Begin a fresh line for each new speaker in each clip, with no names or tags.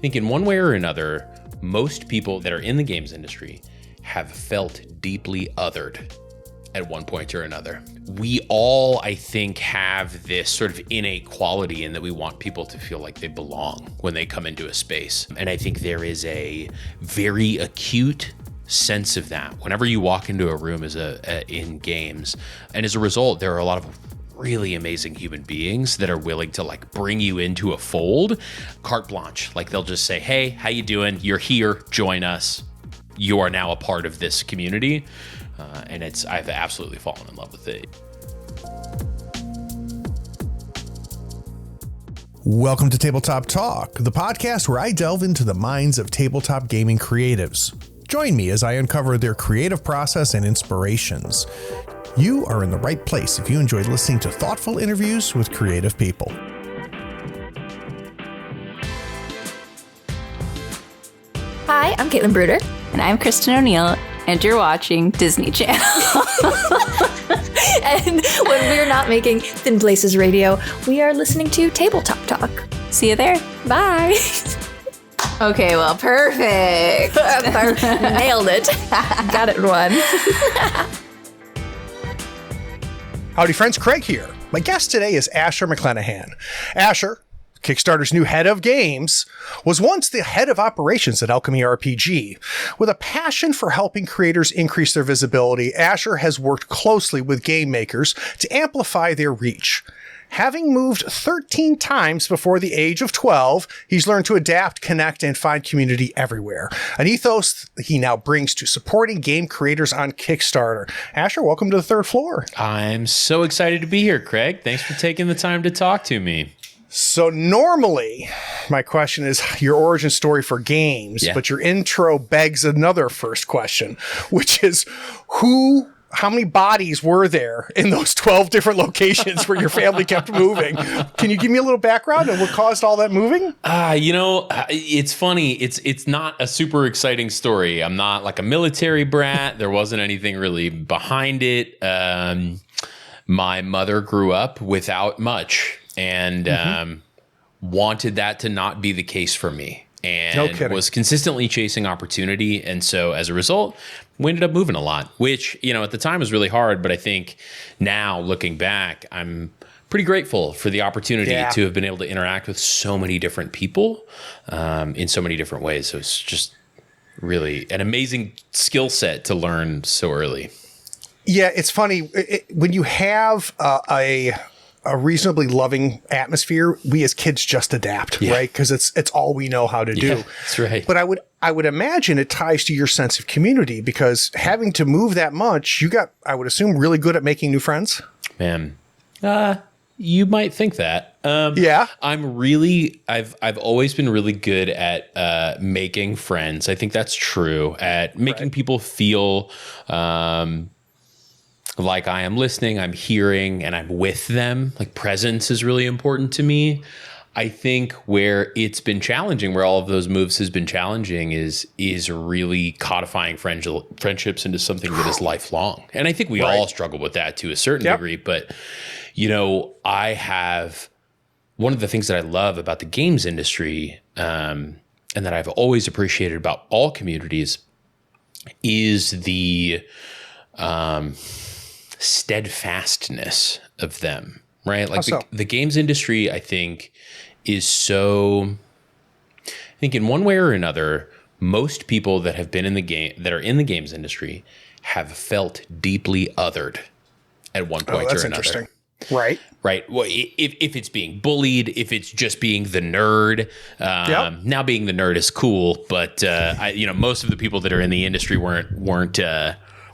think in one way or another, most people that are in the games industry have felt deeply othered at one point or another. We all, I think, have this sort of innate quality in that we want people to feel like they belong when they come into a space. And I think there is a very acute sense of that whenever you walk into a room in games. And as a result, there are a lot of really amazing human beings that are willing to like bring you into a fold, carte blanche. Like they'll just say, hey, how you doing? You're here, join us. You are now a part of this community. And I've absolutely fallen in love with it.
Welcome to Tabletop Talk, the podcast where I delve into the minds of tabletop gaming creatives. Join me as I uncover their creative process and inspirations. You are in the right place if you enjoy listening to thoughtful interviews with creative people.
Hi, I'm Caitlin Bruder.
And I'm Kristen O'Neill, and you're watching Disney Channel.
And when we're not making Thin Places Radio, we are listening to Tabletop Talk.
See you there.
Bye.
Okay, well, perfect.
Nailed it. Got it one.
Howdy friends, Craig here. My guest today is Asher McClennahan. Asher, Kickstarter's new head of games, was once the head of operations at Alchemy RPG. With a passion for helping creators increase their visibility, Asher has worked closely with game makers to amplify their reach. Having moved 13 times before the age of 12, he's learned to adapt, connect, and find community everywhere. An ethos he now brings to supporting game creators on Kickstarter. Asher, welcome to the third floor.
I'm so excited to be here, Craig. Thanks for taking the time to talk to me.
So normally, my question is your origin story for games, but your intro begs another first question, which is how many bodies were there in those 12 different locations where your family kept moving? Can you give me a little background on what caused all that moving?
It's funny. It's not a super exciting story. I'm not like a military brat. There wasn't anything really behind it. My mother grew up without much and wanted that to not be the case for me. And was consistently chasing opportunity. And so as a result, we ended up moving a lot, which, at the time was really hard. But I think now looking back, I'm pretty grateful for the opportunity to have been able to interact with so many different people in so many different ways. So it's just really an amazing skill set to learn so early.
Yeah, it's funny when you have a reasonably loving atmosphere, we as kids just adapt, right? Because it's all we know how to do.
Yeah, that's right.
But I would imagine it ties to your sense of community because having to move that much, you got, I would assume, really good at making new friends.
Man, you might think that. I've always been really good at making friends. I think that's true, at making people feel like I am listening, I'm hearing, and I'm with them. Like presence is really important to me. I think where it's been challenging, where all of those moves has been challenging is really codifying friendships into something that is lifelong. And I think we all struggle with that to a certain degree. But, I have one of the things that I love about the games industry and that I've always appreciated about all communities is the steadfastness of them, right? Like the games industry, I think in one way or another, most people that have been in the game, that are in the games industry, have felt deeply othered at one point or another.
Interesting. Right.
Well, if it's being bullied, if it's just being the nerd, now being the nerd is cool, but most of the people that are in the industry weren't.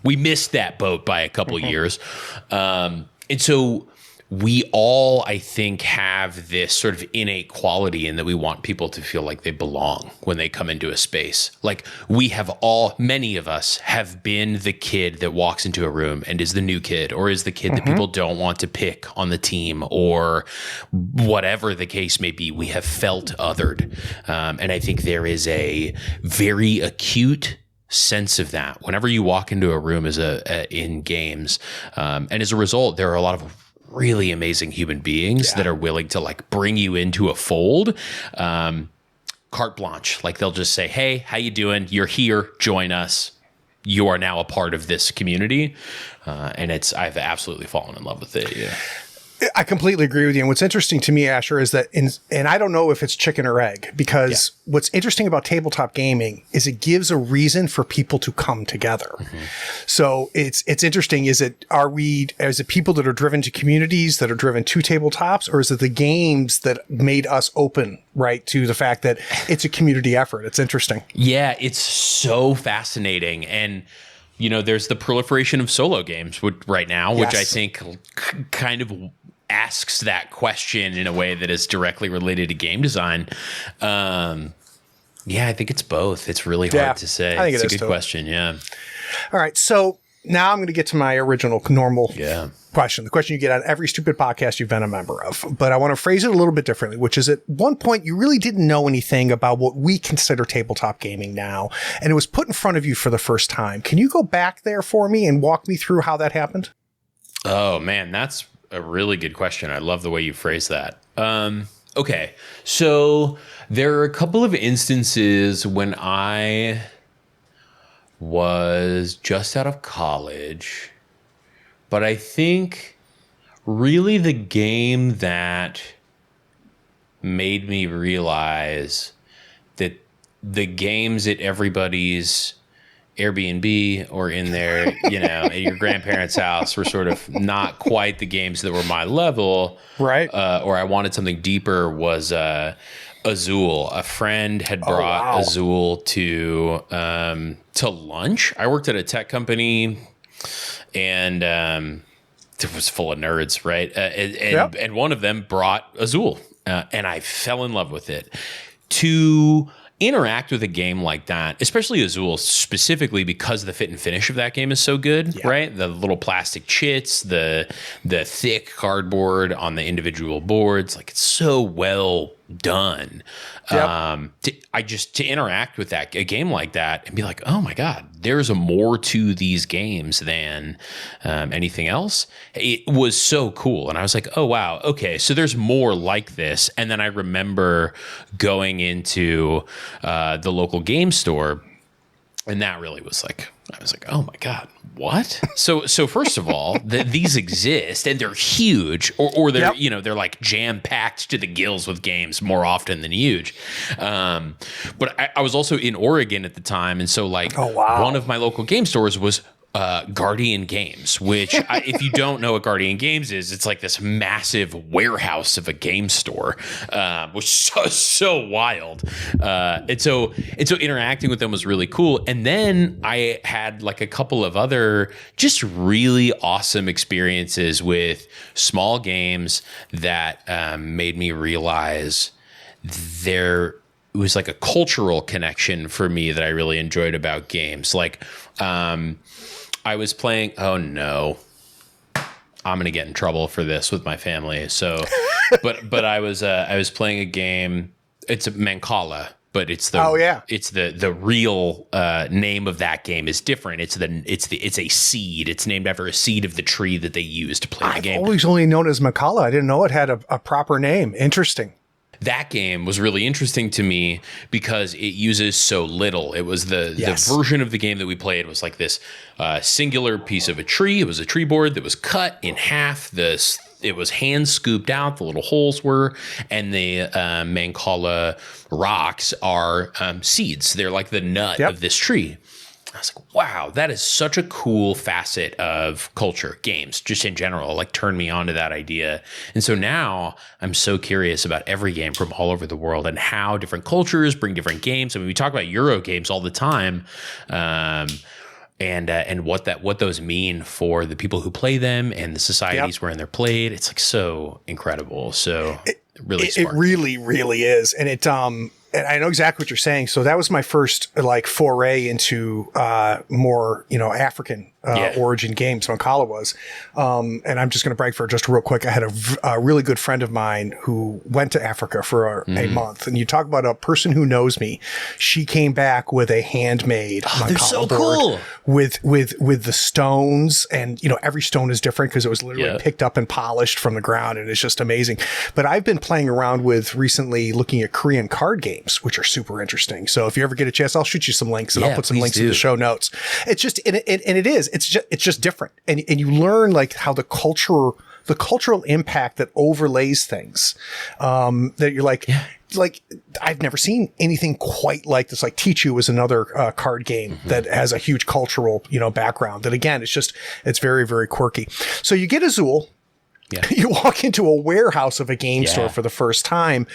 We missed that boat by a couple years. And so we all, I think, have this sort of innate quality in that we want people to feel like they belong when they come into a space. Like many of us have been the kid that walks into a room and is the new kid, or is the kid that people don't want to pick on the team, or whatever the case may be. We have felt othered. And I think there is a very acute sense of that whenever you walk into a room in games. And as a result, there are a lot of really amazing human beings that are willing to like bring you into a fold. carte blanche. Like they'll just say, hey, how you doing? You're here. Join us. You are now a part of this community. And I've absolutely fallen in love with it. Yeah.
I completely agree with you. And what's interesting to me, Asher, is that, and I don't know if it's chicken or egg, because what's interesting about tabletop gaming is it gives a reason for people to come together. Mm-hmm. So it's interesting. Is it people that are driven to communities, that are driven to tabletops, or is it the games that made us open, right, to the fact that it's a community effort? It's interesting.
Yeah, it's so fascinating. And there's the proliferation of solo games right now, which I think kind of asks that question in a way that is directly related to game design. I think it's both. It's really hard to say.
I think
it's a
good
question. Yeah.
All right. So now I'm going to get to my original normal question, the question you get on every stupid podcast you've been a member of. But I want to phrase it a little bit differently, which is, at one point you really didn't know anything about what we consider tabletop gaming now, and it was put in front of you for the first time. Can you go back there for me and walk me through how that happened?
Oh, man, that's a really good question. I love the way you phrase that. Okay, so there are a couple of instances when I was just out of college, but I think really the game that made me realize that the games at everybody's Airbnb or in their, at your grandparents' house were sort of not quite the games that were my level.
Right.
Or I wanted something deeper was Azul. A friend had brought Azul to lunch. I worked at a tech company, and it was full of nerds, right? And one of them brought Azul, and I fell in love with it. To interact with a game like that, especially Azul specifically, because the fit and finish of that game is so good, right? The little plastic chits, the thick cardboard on the individual boards, like it's so well done. To interact with a game like that and be like, oh my God, there's more to these games than anything else. It was so cool. And I was like, oh wow, okay, so there's more like this. And then I remember going into the local game store, and that really was like, I was like, oh my God, what? So first of all, these exist and they're huge, or they're, they're like jam packed to the gills with games more often than huge. But I was also in Oregon at the time. And so one of my local game stores was Guardian Games, which if you don't know what Guardian Games is, it's like this massive warehouse of a game store, which is so wild. And so interacting with them was really cool. And then I had like a couple of other just really awesome experiences with small games that made me realize it was like a cultural connection for me that I really enjoyed about games. Like, I was playing, oh no, I'm going to get in trouble for this with my family. So, but I was playing a game. It's a Mancala, but it's the real name of that game is different. It's a seed. It's named after a seed of the tree that they use to play the game.
I've always only known it as Mancala. I didn't know it had a proper name. Interesting.
That game was really interesting to me because it uses so little. It was the version of the game that we played was like this singular piece of a tree. It was a tree board that was cut in half. It was hand scooped out. The little holes were, and the Mancala rocks are seeds. They're like the nut of this tree. I was like, wow, that is such a cool facet of culture, games, just in general, like turned me on to that idea. And so now I'm so curious about every game from all over the world and how different cultures bring different games. I mean, we talk about Euro games all the time, and what those mean for the people who play them and the societies wherein they're played. It's like so incredible. So really smart.
It really, really is. And and I know exactly what you're saying. So that was my first foray into more, African Origin Games, Mancala was. And I'm just going to brag for just real quick. I had a really good friend of mine who went to Africa for a month. And you talk about a person who knows me. She came back with a handmade Mancala
they're so
board
cool.
with the stones, and every stone is different because it was literally picked up and polished from the ground, and it's just amazing. But I've been playing around with recently looking at Korean card games, which are super interesting. So if you ever get a chance, I'll shoot you some links, and I'll put some links in the show notes. It's just it's just different, and you learn like how the cultural impact that overlays things, that you're like. Like, I've never seen anything quite like this. Like Tichu is another card game that has a huge cultural, background. That again, it's very, very quirky. So you get Azul. Yeah. You walk into a warehouse of a game store for the first time.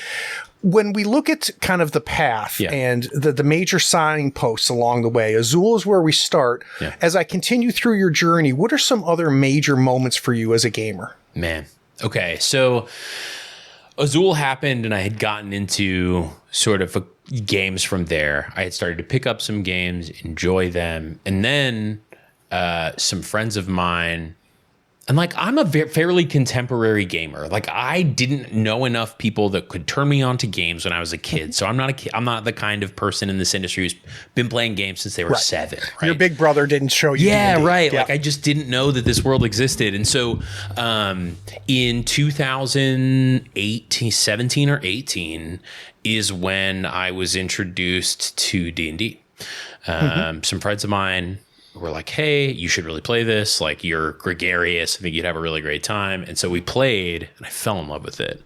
When we look at kind of the path and the major signposts along the way, Azul is where we start. Yeah. As I continue through your journey, what are some other major moments for you as a gamer?
Man. Okay. So Azul happened, and I had gotten into sort of games from there. I had started to pick up some games, enjoy them, and then some friends of mine. And like, I'm a fairly contemporary gamer. Like, I didn't know enough people that could turn me on to games when I was a kid. So I'm not the kind of person in this industry who's been playing games since they were 7. Right?
Your big brother didn't show you.
Yeah,
D&D.
right.
Yeah.
Like, I just didn't know that this world existed. And so in 2017 or 18 is when I was introduced to D&D. Some friends of mine were like, hey, you should really play this. Like, you're gregarious. I think you'd have a really great time. And so we played, and I fell in love with it.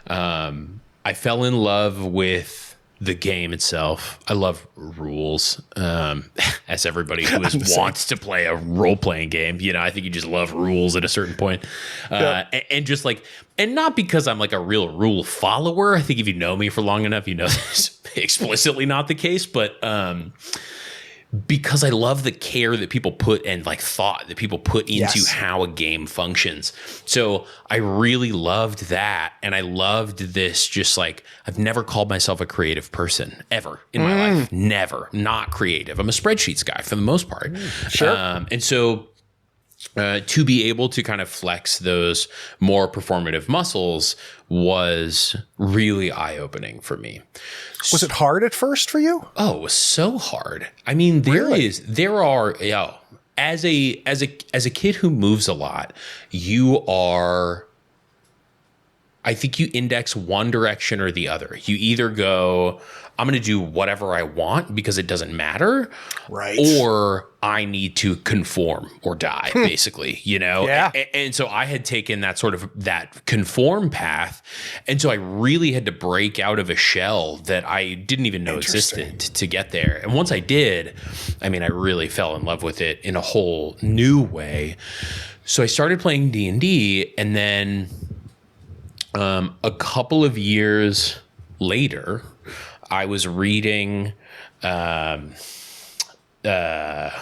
I fell in love with the game itself. I love rules. As everybody who wants to play a role-playing game, I think you just love rules at a certain point. And just like, and not because I'm like a real rule follower. I think if you know me for long enough, that's explicitly not the case. But because I love the care that people put and like thought that people put into how a game functions. So I really loved that. And I loved this, just like, I've never called myself a creative person ever in my life. Never. Not creative. I'm a spreadsheets guy for the most part.
Sure.
And so to be able to kind of flex those more performative muscles was really eye-opening for me.
Was it hard at first for you?
Oh, it was so hard. I mean, as a kid who moves a lot, I think you index one direction or the other. You either go, I'm going to do whatever I want because it doesn't matter.
Right.
Or I need to conform or die, basically, Yeah. And so I had taken that sort of that conform path. And so I really had to break out of a shell that I didn't even know existed to get there. And once I did, I mean, I really fell in love with it in a whole new way. So I started playing D&D, and then a couple of years later, I was reading, actually, I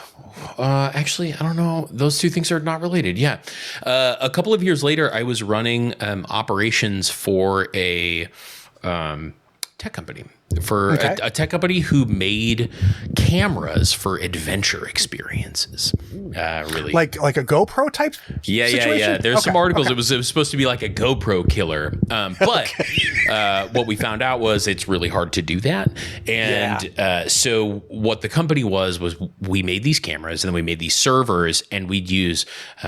don't know. Those two things are not related. Yeah. A couple of years later, I was running operations for a tech company. A tech company who made cameras for adventure experiences. Really,
like a GoPro type.
Yeah. There's some articles. It was supposed to be like a GoPro killer, but what we found out was it's really hard to do that. And so what the company was we made these cameras, and then we made these servers, and we'd use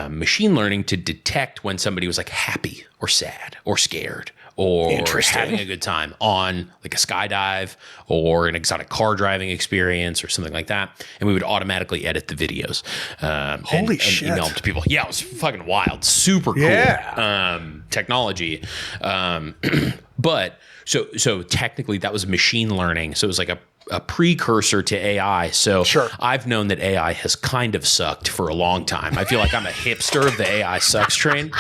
machine learning to detect when somebody was like happy or sad or scared or having a good time on like a skydive or an exotic car driving experience or something like that. And we would automatically edit the videos and email them to people. Yeah, it was fucking wild. Super cool technology. But so technically that was machine learning. So it was like a precursor to AI. So I've known that AI has kind of sucked for a long time. I feel like I'm a hipster of the AI sucks train.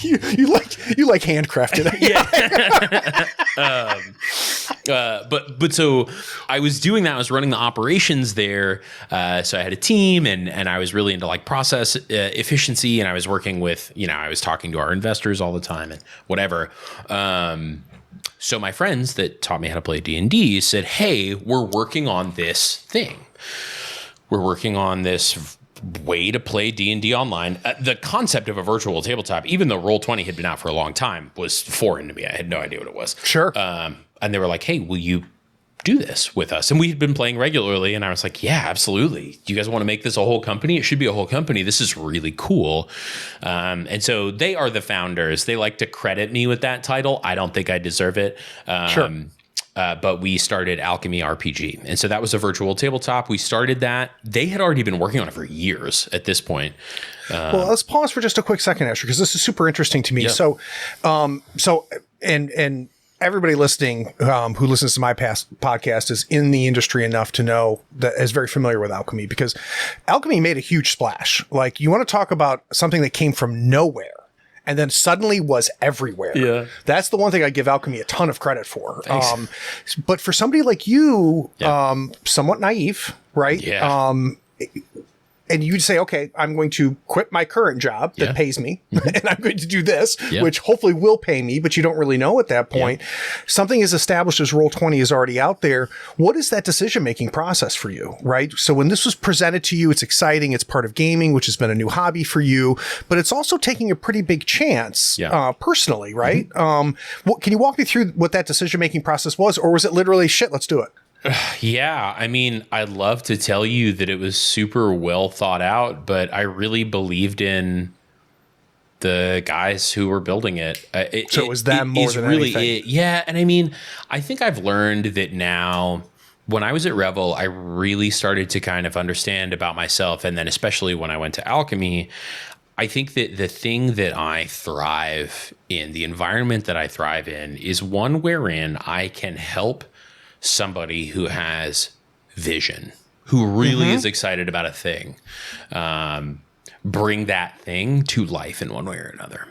You like handcrafted.
But so I was doing that. I was running the operations there. So I had a team, and I was really into like process efficiency, and I was working with, I was talking to our investors all the time and whatever. So my friends that taught me how to play D&D said, hey, we're working on this thing. we're working on this way to play D&D online. The concept of a virtual tabletop, even though Roll20 had been out for a long time, was foreign to me. I had no idea what it was.
Sure.
And they were like, hey, will you do this with us? And we'd been playing regularly, and I was like, yeah, absolutely. Do you guys want to make this a whole company? It should be a whole company. This is really cool. And so they are the founders. They like to credit me with that title. I don't think I deserve it.
Sure.
But we started Alchemy RPG. And so that was a virtual tabletop. We started that. They had already been working on it for years at this point.
Well, let's pause for just a quick second, Asher, because this is super interesting to me.
Yeah.
So, everybody listening who listens to my past podcast is in the industry enough to know that is very familiar with Alchemy, because Alchemy made a huge splash. Like, you want to talk about something that came from nowhere and then suddenly was everywhere.
Yeah.
That's the one thing I give Alchemy a ton of credit for. But for somebody like you, somewhat naive, right?
Yeah.
And you'd say, okay, I'm going to quit my current job that pays me, and I'm going to do this, which hopefully will pay me, but you don't really know at that point. Something as established as Roll20 is already out there. What is that decision-making process for you, right? So when this was presented to you, it's exciting. It's part of gaming, which has been a new hobby for you, but it's also taking a pretty big chance personally, right? Can you walk me through what that decision-making process was, or was it literally, shit, let's do it?
Yeah, I mean, I'd love to tell you that it was super well thought out, but I really believed in the guys who were building it.
So it was them more than anything.
Yeah, and I mean, I think I've learned that now. When I was at Revel, I really started to kind of understand about myself, and then especially when I went to Alchemy, I think that the thing that I thrive in, the environment that I thrive in, is one wherein I can help somebody who has vision, who really is excited about a thing, bring that thing to life in one way or another.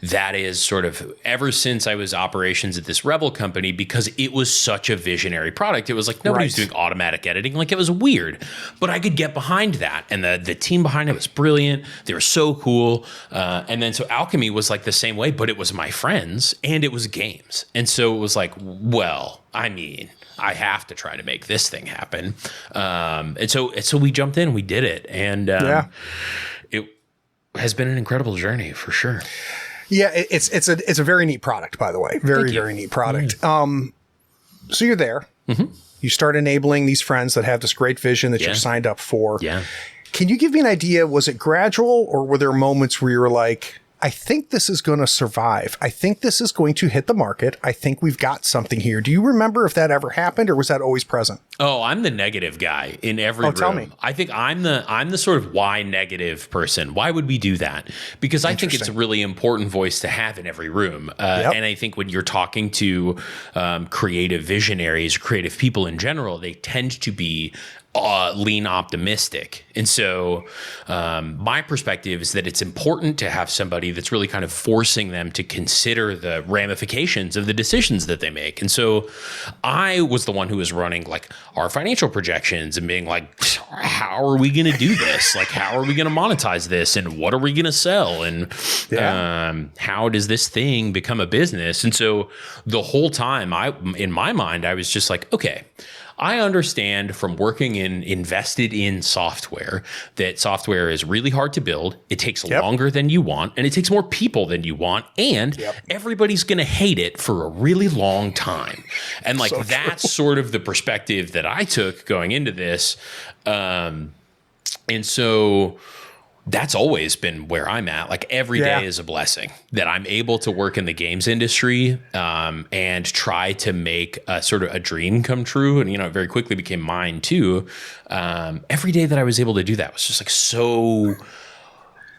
That is sort of ever since I was operations at this Revel company, because it was such a visionary product. It was like nobody was doing automatic editing. Like, it was weird, but I could get behind that. And the team behind it was brilliant. They were so cool. And then so Alchemy was like the same way, but it was my friends and it was games. And so it was like, well, I mean, I have to try to make this thing happen. And so we jumped in, we did it. And it has been an incredible journey for sure.
Yeah, it's a very neat product, by the way. Very neat product. So you're there. You start enabling these friends that have this great vision that you're signed up for.
Yeah.
Can you give me an idea? Was it gradual, or were there moments where you were like, I think this is going to survive. I think this is going to hit the market. I think we've got something here. Do you remember if that ever happened, or was that always present?
Oh, I'm the negative guy in every room.
Tell me.
I think I'm the sort of why negative person. Why would we do that? Because I think it's a really important voice to have in every room. And I think when you're talking to creative visionaries, creative people in general, they tend to be lean optimistic. And so my perspective is that it's important to have somebody that's really kind of forcing them to consider the ramifications of the decisions that they make. And so I was the one who was running like our financial projections and being like, how are we going to do this? Like, how are we going to monetize this? And what are we going to sell? And how does this thing become a business? And so the whole time in my mind, I was just like, okay, I understand from working invested in software that software is really hard to build. It takes longer than you want, and it takes more people than you want, and everybody's going to hate it for a really long time. And like that's sort of the perspective that I took going into this. And so that's always been where I'm at. Like every day is a blessing that I'm able to work in the games industry and try to make a sort of a dream come true. And, it very quickly became mine too. Every day that I was able to do that was just like so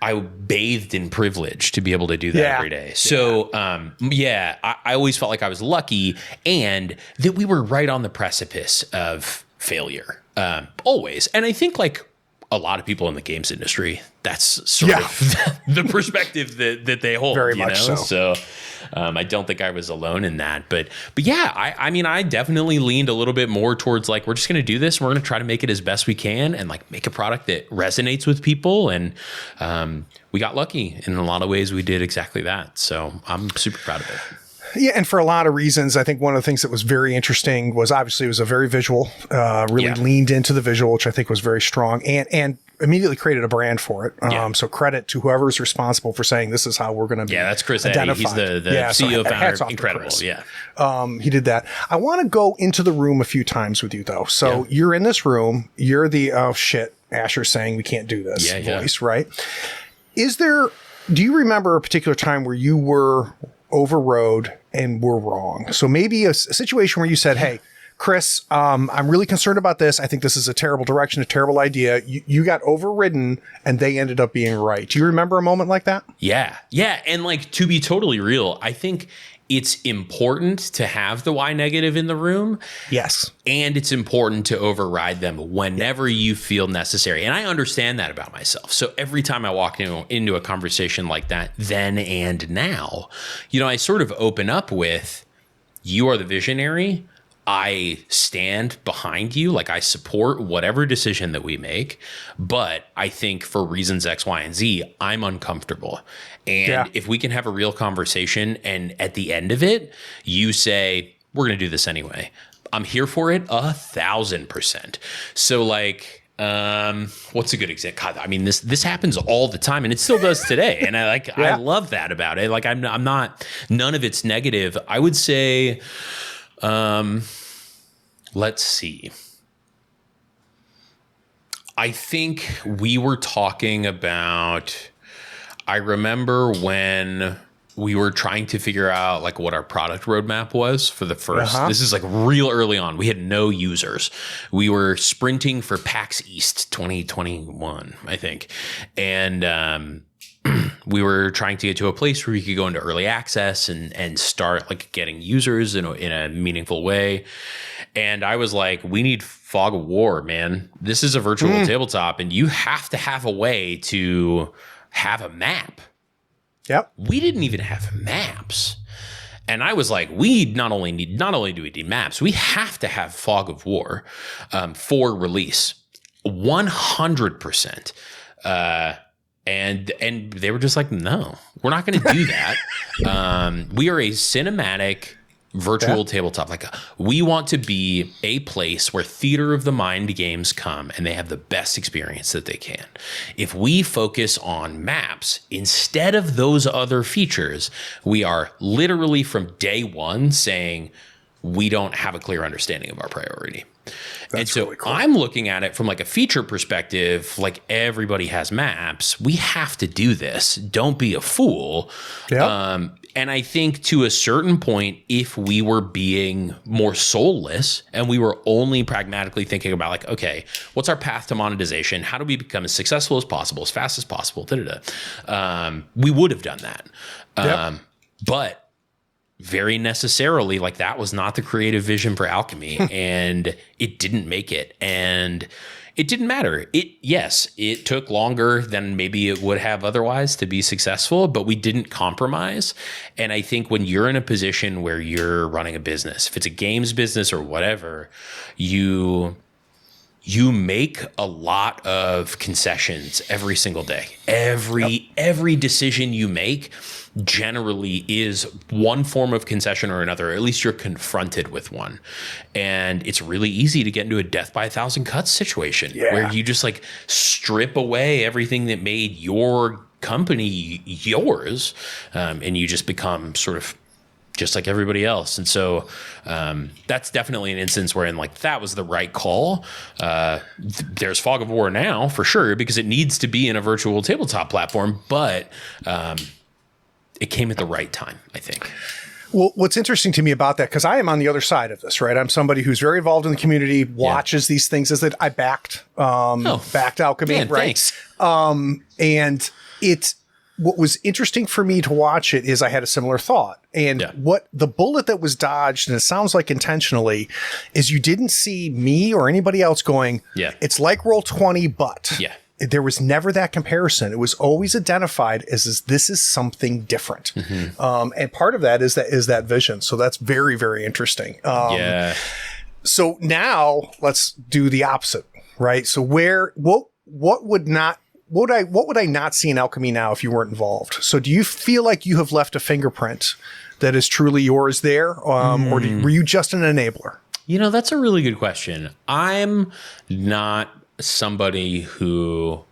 I bathed in privilege to be able to do that every day. So, I always felt like I was lucky and that we were right on the precipice of failure always. And I think like a lot of people in the games industry, that's sort of the perspective that they hold.
Very much so.
So I don't think I was alone in that. But yeah, I mean, I definitely leaned a little bit more towards like, we're just going to do this. And we're going to try to make it as best we can and like make a product that resonates with people. And we got lucky in a lot of ways. We did exactly that. So I'm super proud of it.
Yeah, and for a lot of reasons, I think one of the things that was very interesting was obviously it was a very visual, really leaned into the visual, which I think was very strong, and immediately created a brand for it. So credit to whoever's responsible for saying this is how we're going to be.
Yeah, that's Chris Eddy. He's the CEO founder. Incredible. Yeah.
He did that. I want to go into the room a few times with you though. So you're in this room. You're the oh shit, Asher's saying we can't do this voice, right? Do you remember a particular time where you were overrode and were wrong? So maybe a situation where you said, hey, Chris, I'm really concerned about this. I think this is a terrible direction, a terrible idea. You got overridden and they ended up being right. Do you remember a moment like that?
Yeah. Yeah. And like, to be totally real, I think it's important to have the Y negative in the room.
Yes.
And it's important to override them whenever you feel necessary. And I understand that about myself. So every time I walk into a conversation like that, then and now, I sort of open up with, you are the visionary. I stand behind you. Like, I support whatever decision that we make, but I think for reasons X, Y, and Z, I'm uncomfortable. And if we can have a real conversation and at the end of it, you say, we're going to do this anyway, I'm here for it 1,000%. So like, what's a good example? God, I mean, this happens all the time and it still does today. And I love that about it. Like, I'm not, none of it's negative. I would say, let's see. I think we were talking about, I remember when we were trying to figure out like what our product roadmap was for the first, this is like real early on. We had no users. We were sprinting for PAX East 2021, I think. And, we were trying to get to a place where we could go into early access and start like getting users in a meaningful way. And I was like, we need Fog of War, man. This is a virtual tabletop and you have to have a way to have a map. Yep. We didn't even have maps. And I was like, we not only do we need maps, we have to have Fog of War for release. 100%. And they were just like, no, we're not going to do that. We are a cinematic virtual tabletop. Like, we want to be a place where theater of the mind games come and they have the best experience that they can. If we focus on maps instead of those other features, we are literally from day one saying we don't have a clear understanding of our priority. That's and so really cool. I'm looking at it from like a feature perspective, like everybody has maps. We have to do this. Don't be a fool. Yep. And I think to a certain point, if we were being more soulless and we were only pragmatically thinking about like, okay, what's our path to monetization? How do we become as successful as possible, as fast as possible? We would have done that. But very necessarily, like, that was not the creative vision for Alchemy and it didn't make it. And it didn't matter. It took longer than maybe it would have otherwise to be successful, but we didn't compromise. And I think when you're in a position where you're running a business, if it's a games business or whatever, you make a lot of concessions every single day. Every decision you make generally is one form of concession or another, or at least you're confronted with one. And it's really easy to get into a death by 1,000 cuts situation where you just like strip away everything that made your company yours, and you just become sort of just like everybody else. And so that's definitely an instance wherein like that was the right call. There's Fog of War now for sure, because it needs to be in a virtual tabletop platform, but it came at the right time, I think.
Well, what's interesting to me about that, because I am on the other side of this, right? I'm somebody who's very involved in the community, watches these things, as that I backed Alchemy,
man,
right?
Thanks.
And what was interesting for me to watch it is I had a similar thought. And what the bullet that was dodged, and it sounds like intentionally, is you didn't see me or anybody else going, it's like Roll20, but there was never that comparison. It was always identified as this is something different. And part of that is that vision. So that's very, very interesting. So now let's do the opposite, right? So what would not what would I not see in Alchemy now if you weren't involved? So do you feel like you have left a fingerprint that is truly yours there? Or were you just an enabler?
You know, that's a really good question. I'm not somebody who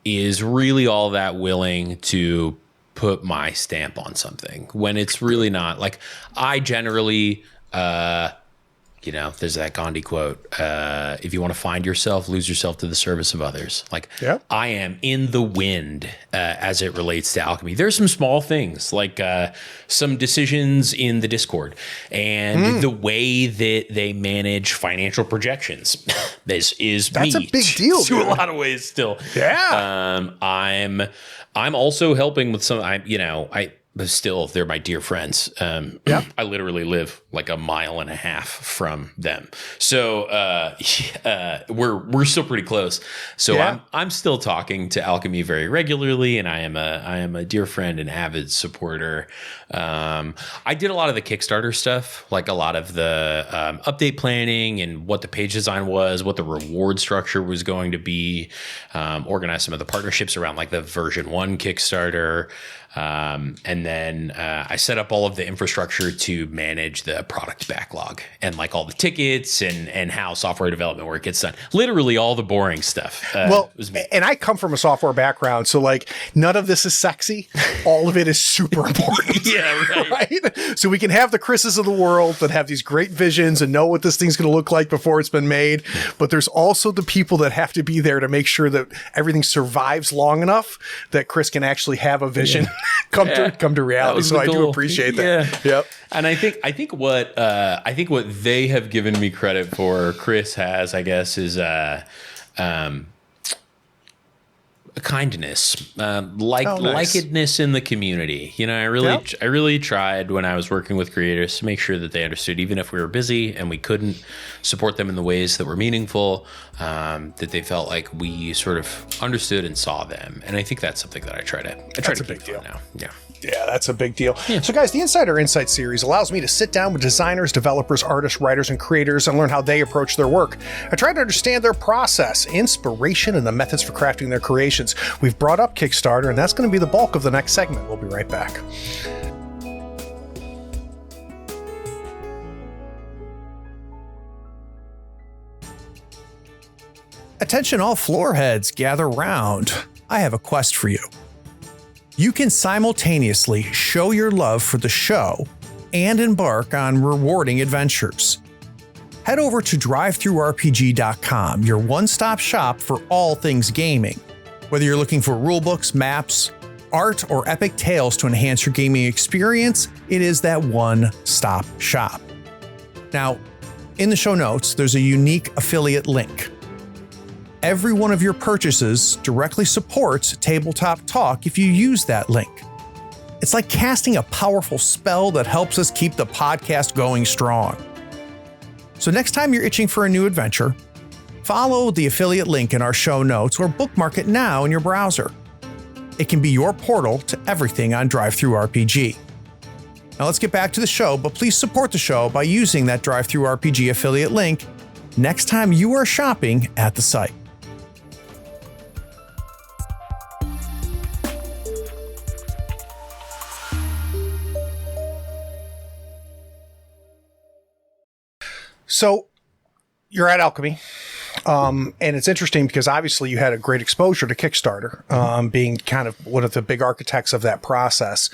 is really all that willing to put my stamp on something when it's really not. Like, I generally, there's that Gandhi quote, if you want to find yourself, lose yourself to the service of others. Like, I am in the wind as it relates to Alchemy. There's some small things, like some decisions in the Discord and the way that they manage financial projections. That's
a big deal
to a lot of ways still.
Yeah.
I'm also helping with some, but still, they're my dear friends. I literally live like a mile and a half from them, so we're still pretty close. So I'm still talking to Alchemy very regularly, and I am a dear friend and avid supporter. I did a lot of the Kickstarter stuff, like a lot of the update planning and what the page design was, what the reward structure was going to be. Organized some of the partnerships around like the version 1 Kickstarter. And then I set up all of the infrastructure to manage the product backlog and like all the tickets and how software development work gets done. Literally all the boring stuff. Was me.
And I come from a software background, so like none of this is sexy. All of it is super important. Right? So we can have the Chris's of the world that have these great visions and know what this thing's going to look like before it's been made. But there's also the people that have to be there to make sure that everything survives long enough that Chris can actually have a vision. Come to reality. So I do appreciate that. Yep.
And I think what they have given me credit for, Chris has, I guess, is kindness, likedness in the community. You know, I really tried when I was working with creators to make sure that they understood, even if we were busy and we couldn't support them in the ways that were meaningful, that they felt like we sort of understood and saw them. And I think that's something that I try to
That's a big deal
now.
Yeah, that's a big deal. Yeah. So guys, the Insider Insight series allows me to sit down with designers, developers, artists, writers, and creators and learn how they approach their work. I try to understand their process, inspiration, and the methods for crafting their creations. We've brought up Kickstarter, and that's going to be the bulk of the next segment. We'll be right back. Attention all floor heads, gather round. I have a quest for you. You can simultaneously show your love for the show and embark on rewarding adventures. Head over to drivethrurpg.com, your one-stop shop for all things gaming. Whether you're looking for rulebooks, maps, art, or epic tales to enhance your gaming experience, it is that one-stop shop. Now, in the show notes, there's a unique affiliate link. Every one of your purchases directly supports Tabletop Talk if you use that link. It's like casting a powerful spell that helps us keep the podcast going strong. So next time you're itching for a new adventure, follow the affiliate link in our show notes or bookmark it now in your browser. It can be your portal to everything on DriveThruRPG. Now let's get back to the show, but please support the show by using that DriveThruRPG affiliate link next time you are shopping at the site. So you're at Alchemy, and it's interesting because obviously you had a great exposure to Kickstarter, being kind of one of the big architects of that process.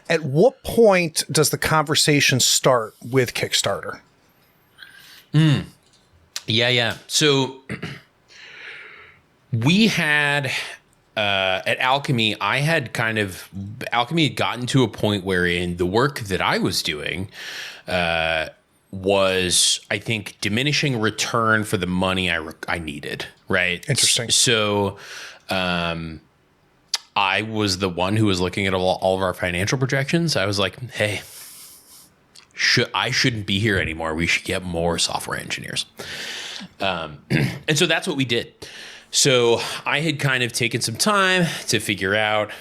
At what point does the conversation start with Kickstarter?
Yeah. So we had at Alchemy, Alchemy had gotten to a point wherein the work that I was doing was, I think, diminishing return for the money I needed, right?
Interesting.
So I was the one who was looking at all of our financial projections. I was like, hey, I shouldn't be here anymore. We should get more software engineers. And so that's what we did. So I had kind of taken some time to figure out,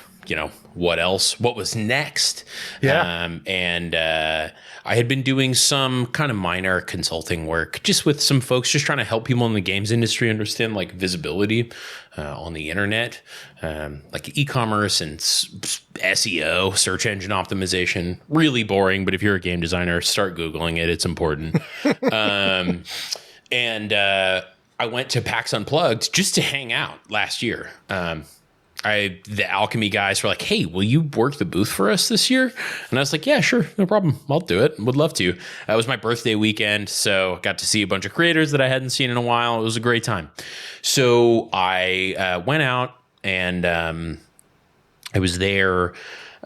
what else, what was next.
Yeah.
And I had been doing some kind of minor consulting work just with some folks, just trying to help people in the games industry understand like visibility on the internet, like e-commerce and SEO, search engine optimization. Really boring, but if you're a game designer, start Googling it. It's important. And I went to PAX Unplugged just to hang out last year. The Alchemy guys were like, hey, will you work the booth for us this year? And I was like, yeah, sure. No problem. I'll do it. Would love to. That was my birthday weekend. So got to see a bunch of creators that I hadn't seen in a while. It was a great time. So I went out and I was there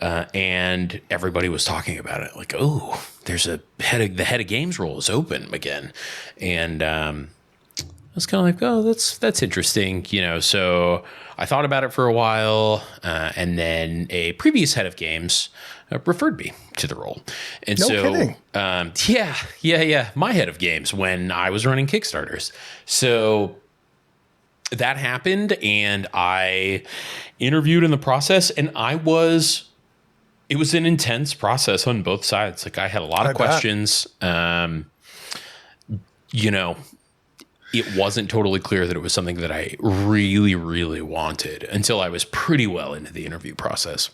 and everybody was talking about it. Like, oh, there's the head of games role is open again. And I was kind of like, oh, that's interesting. So I thought about it for a while, and then a previous head of games referred me to the role. And
no
so,
kidding.
Yeah, my head of games when I was running Kickstarters. So that happened, and I interviewed in the process, and it was an intense process on both sides. Like I had a lot of questions. It wasn't totally clear that it was something that I really, really wanted until I was pretty well into the interview process.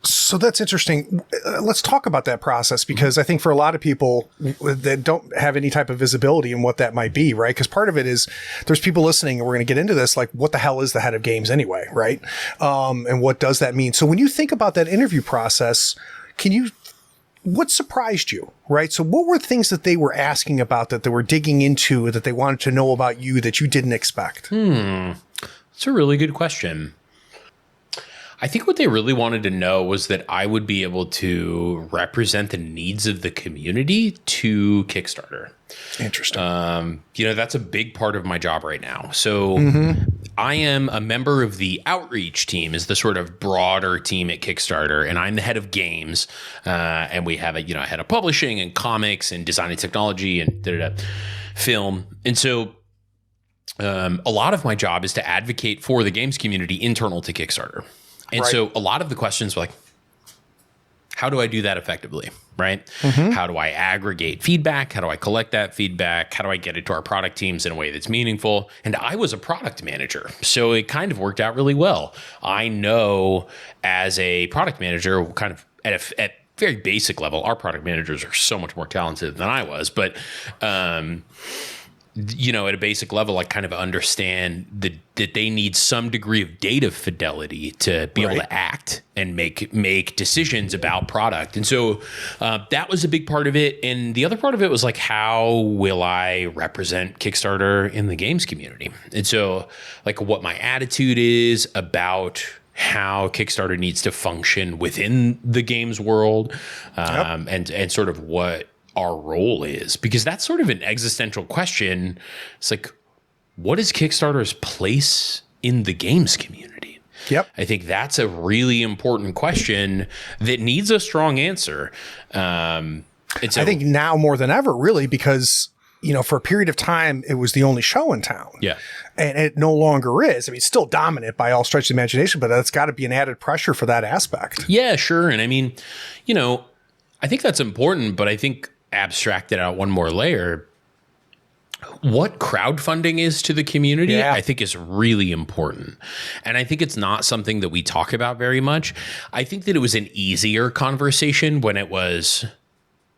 So that's interesting. Let's talk about that process, because I think for a lot of people that don't have any type of visibility in what that might be, right? Because part of it is there's people listening, and we're going to get into this, like what the hell is the head of games anyway, right? And what does that mean? So when you think about that interview process, what surprised you, right? So what were things that they were asking about, that they were digging into, that they wanted to know about you that you didn't expect?
That's a really good question. I think what they really wanted to know was that I would be able to represent the needs of the community to Kickstarter.
Interesting.
That's a big part of my job right now. So I am a member of the outreach team, is the sort of broader team at Kickstarter, and I'm the head of games. And we have a head of publishing and comics and design and technology and film. And so a lot of my job is to advocate for the games community internal to Kickstarter. And so a lot of the questions were like, how do I do that effectively? Right? How do I aggregate feedback? How do I collect that feedback? How do I get it to our product teams in a way that's meaningful? And I was a product manager, so it kind of worked out really well. I know as a product manager, kind of at very basic level, our product managers are so much more talented than I was, but at a basic level, I kind of understand that they need some degree of data fidelity to be able to act and make decisions about product. And so that was a big part of it. And the other part of it was like, how will I represent Kickstarter in the games community? And so like what my attitude is about how Kickstarter needs to function within the games world, and sort of what our role is, because that's sort of an existential question. It's like, what is Kickstarter's place in the games community?
Yep.
I think that's a really important question that needs a strong answer. And so,
I think now more than ever, really, because, for a period of time, it was the only show in town.
Yeah.
And it no longer is. I mean, it's still dominant by all stretches of the imagination, but that's got to be an added pressure for that aspect.
Yeah, sure. And I mean, I think that's important, but I think abstracted out one more layer, what crowdfunding is to the community, I think is really important. And I think it's not something that we talk about very much. I think that it was an easier conversation when it was,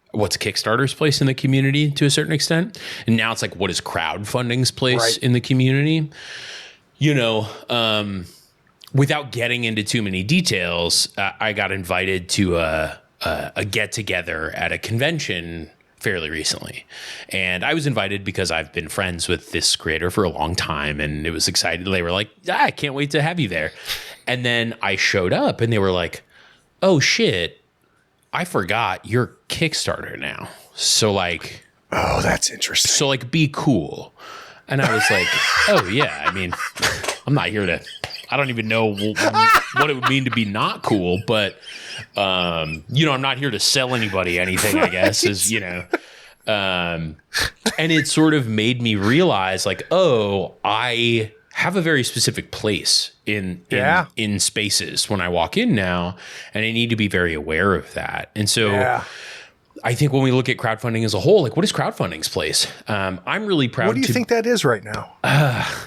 what's Kickstarter's place in the community to a certain extent? And now it's like, what is crowdfunding's place in the community? Without getting into too many details, I got invited to a get-together at a convention fairly recently. And I was invited because I've been friends with this creator for a long time, and it was exciting. They were like, I can't wait to have you there. And then I showed up, and they were like, oh, shit, I forgot you're Kickstarter now. So, like...
Oh, that's interesting.
So, like, be cool. And I was like, oh, yeah, I mean, I'm not here to... I don't even know what it would mean to be not cool, but... I'm not here to sell anybody anything, I guess, and it sort of made me realize like, oh, I have a very specific place in spaces when I walk in now, and I need to be very aware of that. And so I think when we look at crowdfunding as a whole, like what is crowdfunding's place? I'm really proud.
What do you think that is right now?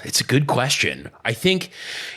It's a good question. I think,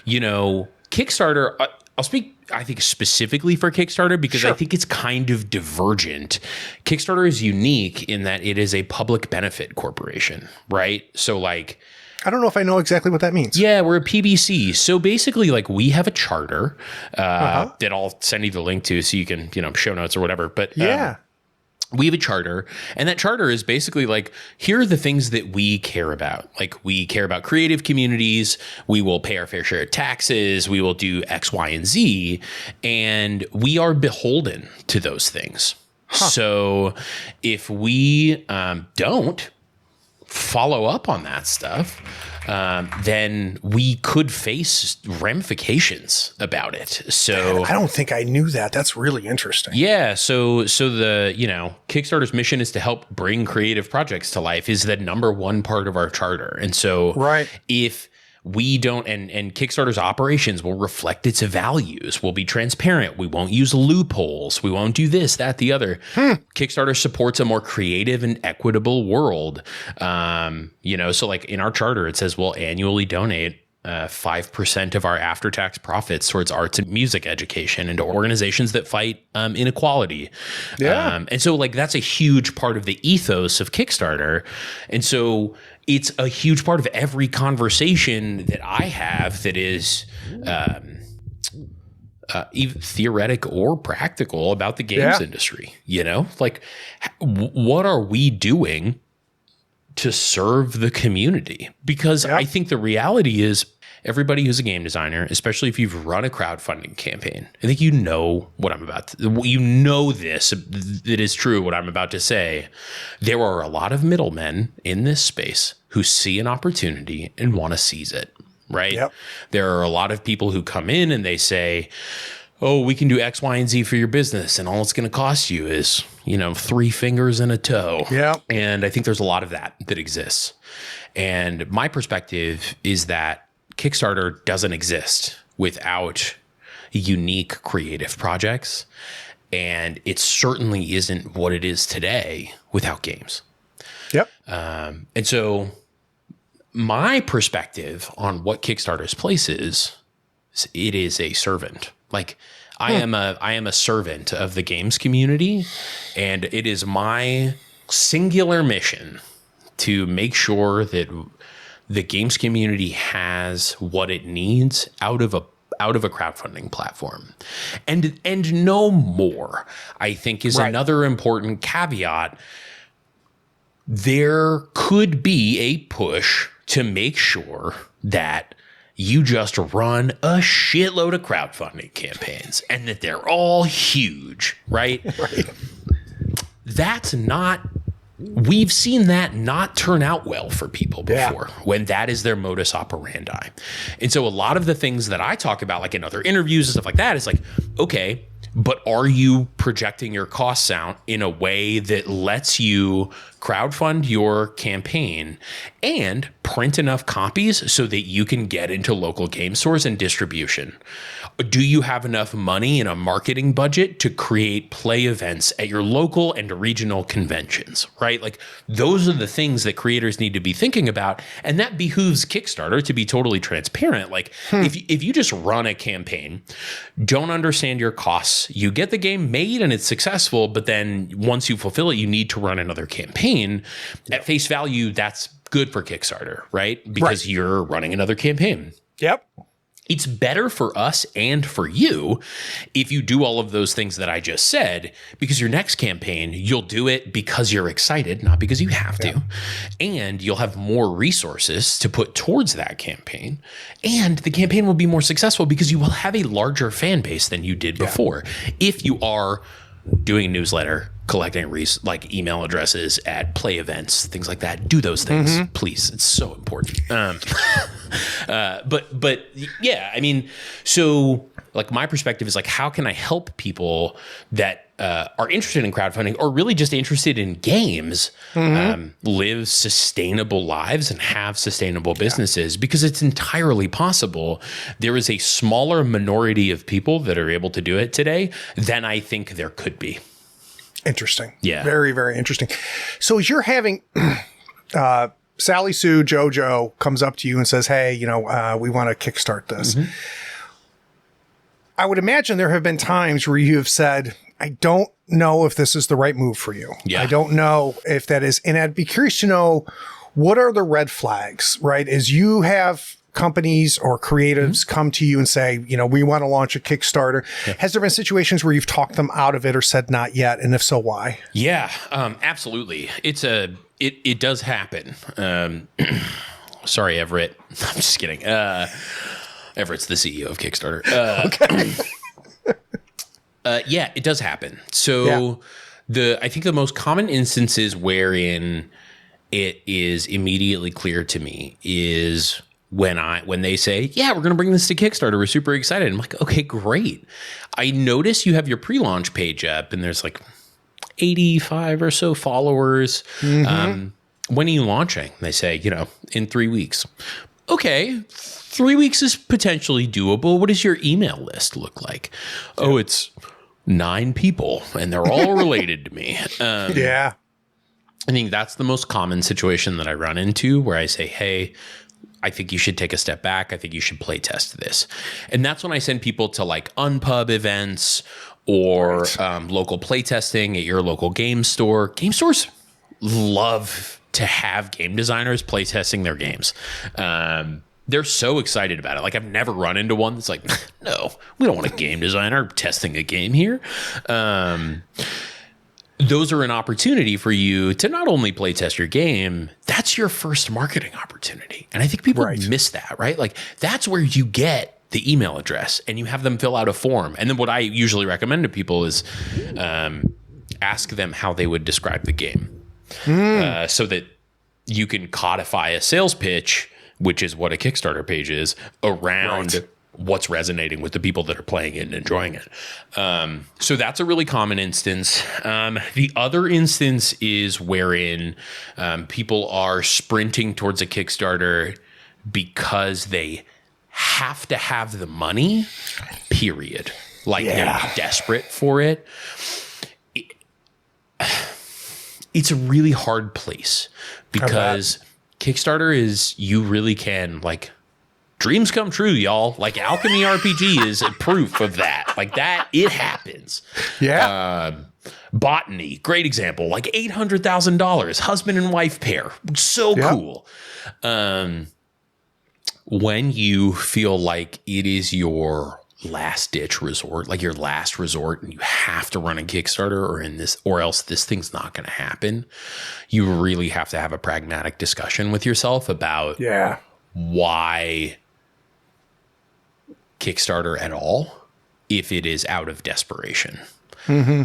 Kickstarter, I'll speak, I think, specifically for Kickstarter because I think it's kind of divergent. Kickstarter is unique in that it is a public benefit corporation, right? So like,
I don't know if I know exactly what that means.
Yeah, we're a PBC. So basically, like, we have a charter that I'll send you the link to so you can, show notes or whatever. But we have a charter, and that charter is basically like, here are the things that we care about. Like, we care about creative communities. We will pay our fair share of taxes. We will do X, Y, and Z. And we are beholden to those things. So if we don't follow up on that stuff, then we could face ramifications about it. So
I don't think I knew that. That's really interesting.
Yeah. So the, Kickstarter's mission is to help bring creative projects to life is the number one part of our charter. And so if we don't, and Kickstarter's operations will reflect its values. We'll be transparent. We won't use loopholes. We won't do this, that, the other. Kickstarter supports a more creative and equitable world. So like in our charter, it says we'll annually donate 5% of our after-tax profits towards arts and music education and to organizations that fight inequality. And so like that's a huge part of the ethos of Kickstarter. And so it's a huge part of every conversation that I have that is even theoretic or practical about the games industry. Like what are we doing to serve the community? Because I think the reality is everybody who's a game designer, especially if you've run a crowdfunding campaign, I think what I'm about to, this, it is true what I'm about to say. There are a lot of middlemen in this space who see an opportunity and want to seize it, right? There are a lot of people who come in and they say, oh, we can do X, Y, and Z for your business, and all it's going to cost you is, 3 fingers and a toe. And I think there's a lot of that exists. And my perspective is that Kickstarter doesn't exist without unique creative projects, and it certainly isn't what it is today without games. And so my perspective on what Kickstarter's place is it is a servant. Like I am a servant of the games community, and it is my singular mission to make sure that the games community has what it needs out of a crowdfunding platform, and no more, I think, is another important caveat. There could be a push to make sure that you just run a shitload of crowdfunding campaigns and that they're all huge, right? That's not. We've seen that not turn out well for people before when that is their modus operandi. And so a lot of the things that I talk about, like in other interviews and stuff like that, is like, okay, but are you projecting your costs out in a way that lets you crowdfund your campaign and print enough copies so that you can get into local game stores and distribution? Do you have enough money in a marketing budget to create play events at your local and regional conventions, right? Like those are the things that creators need to be thinking about. And that behooves Kickstarter to be totally transparent. Like if you just run a campaign, don't understand your costs, you get the game made and it's successful, but then once you fulfill it, you need to run another campaign. At face value, that's good for Kickstarter, right? Because you're running another campaign. It's better for us and for you if you do all of those things that I just said, because your next campaign, you'll do it because you're excited, not because you have to. And you'll have more resources to put towards that campaign. And the campaign will be more successful because you will have a larger fan base than you did before. If you are doing a newsletter, collecting like email addresses at play events, things like that, do those things, please. It's so important. But yeah, I mean, so like my perspective is like, how can I help people that are interested in crowdfunding or really just interested in games live sustainable lives and have sustainable businesses? Because it's entirely possible. There is a smaller minority of people that are able to do it today than I think there could be.
Interesting.
Yeah.
Very, very interesting. So as you're having Sally Sue, JoJo comes up to you and says, hey, we want to kickstart this. Mm-hmm. I would imagine there have been times where you have said, I don't know if this is the right move for you. Yeah. I don't know if that is. And I'd be curious to know, what are the red flags, right? As you have companies or creatives come to you and say, we want to launch a Kickstarter. Yeah. Has there been situations where you've talked them out of it or said not yet? And if so, why?
Yeah, absolutely. It does happen. Sorry, Everett. I'm just kidding. Everett's the CEO of Kickstarter. Okay. Yeah, it does happen. So I think the most common instances wherein it is immediately clear to me is when they say, yeah, we're going to bring this to Kickstarter. We're super excited. I'm like, okay, great. I notice you have your pre-launch page up and there's like 85 or so followers. Mm-hmm. When are you launching? They say, in 3 weeks. Okay, 3 weeks is potentially doable. What does your email list look like? Yeah. Oh, it's 9 people and they're all related to me.
Yeah.
I think that's the most common situation that I run into where I say, hey, I think you should take a step back. I think you should play test this. And that's when I send people to like Unpub events or local playtesting at your local game store. Game stores love to have game designers playtesting their games. They're so excited about it. Like, I've never run into one that's like, no, we don't want a game designer testing a game here. Those are an opportunity for you to not only play test your game, that's your first marketing opportunity. And I think people miss that, right? Like, that's where you get the email address and you have them fill out a form. And then what I usually recommend to people is ask them how they would describe the game so that you can codify a sales pitch, which is what a Kickstarter page is, around what's resonating with the people that are playing it and enjoying it. So that's a really common instance. The other instance is wherein people are sprinting towards a Kickstarter because they have to have the money, period. Like they're desperate for it. It's a really hard place because Kickstarter is, you really can, like, dreams come true, y'all. Like, Alchemy RPG is a proof of that. Like, that, it happens. Yeah. Botany, great example. Like, $800,000, husband and wife pair. So cool. When you feel like it is your last ditch resort, like your last resort, and you have to run a Kickstarter or else this thing's not going to happen, you really have to have a pragmatic discussion with yourself about why Kickstarter at all if it is out of desperation. Mm-hmm.